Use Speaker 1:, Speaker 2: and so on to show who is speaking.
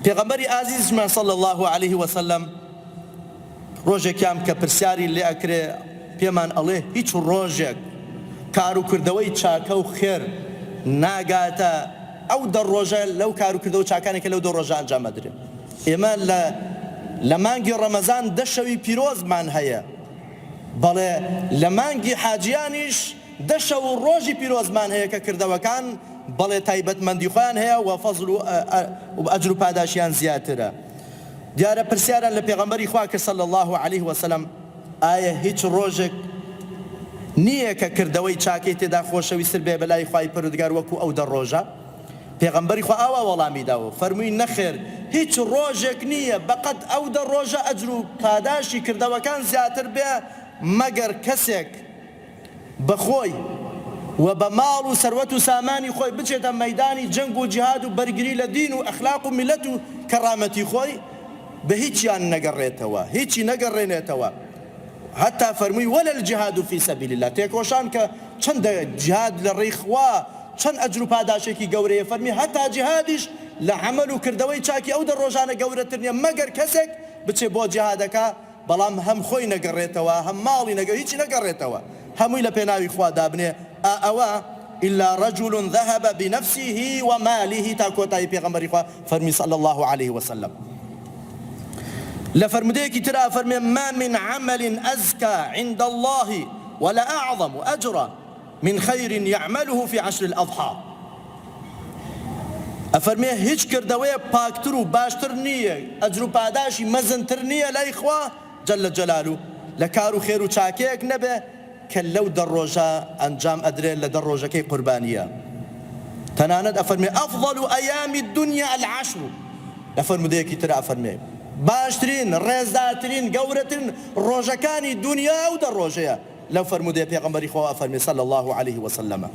Speaker 1: پێغەمبەری ئازیزمان صلی الله عليه وسلم ڕۆژێکیان کە پرسیاری لێ ئەکرێ پێمان ئەڵێ هیچ ڕۆژێک کار و کردەوەی چاکە و خێر ناگاتە ئەو دە ڕۆژە لەو کار و کردەوە چاکانێکە لەو دە ڕۆژە ئەنجام ئەدرێن. ئێمە لە مانگی ڕەمەزان دە شەوی پیرۆزمان هەیە، بەڵێ لە مانگی حاجیانیش دە شەو و ڕۆژی پیرۆزمان هەیە کە کردەوەکان بەڵێ تایبەتمەندی خۆیان هەیە و فەزل و ئەجر و پاداشیان زیاترە. دیارە پرسیاران لە پێغەمبەری خوا کرد صلی الله عليه وسلم، ئایا هیچ ڕۆژێک نییە کە کردەوەی چاکەی تێدا خۆشەویستر بێ بەلای خوای پەروەردگار وەکو ئەو دە ڕۆژە؟ پێغەمبەری خوا ئاوا وەڵامی داوە، فەرمووی نەخێر، هیچ ڕۆژێک نییە بەقەد ئەو دە ڕۆژە ئەجر و پاداشی کردەوەکان زیاتر بێ مەگەر کەسێک بەخۆی و بە ماڵ و سەروەت و سامانی خۆی بچێتە مەیدانی جەنگ و جیهاد و بەرگری لە دین و ئەخلاق و میلەت و کەڕامەتی خۆی بە هیچیان نەگەڕێتەوە، هیچی نەگەڕێنێتەوە. حتا فەرمووی وەلە الجیهاد فی سەبیل الله، تێکۆشان کە چەندە جیهاد لە ڕێی خوا چەند ئەجر و پاداشێکی گەورەیە، فەرمی هەتا جیهادیش لە عەمەل و کردەوەی چاکی ئەو دە ڕۆژانە گەورەتر نییە مەگەر کەسێک بچێ بۆ جیهادەکە بەڵام هەم خۆی نەگەڕێتەوە هەم ماڵی هیچی نەگەڕێتەوە، هەمووی لە پێناوی خوا دابنێ. ئەوە إلا رجل ذهب بنفسه وماله تا کۆتایی پێغەمبەری خوا فەرمی صلی الله عليه وسلم. لفرمديك ترى فرمي ما من عمل أزكى عند الله ولا أعظم أجرا من خير يعمله في عشر الأضحى. أفرمي هيج كردوية باكترو باشتر نية أجر باداشي مزنتر نية لا إخوة جل جلاله لكارو خيرو شاكيك نبه كلو دروجة أنجام أدري لدروجة كي قربانية تناند. أفرمي أفضل أيام الدنيا العشر. لفرمديك ترى أفرمي باشترین ڕێزدارترین گەورەترین ڕۆژەکانی دنیا و دە ڕۆژەیە لەو فەرمودەیە پێغەمبەری خوا فەرمی صلی الله عليه وسلم.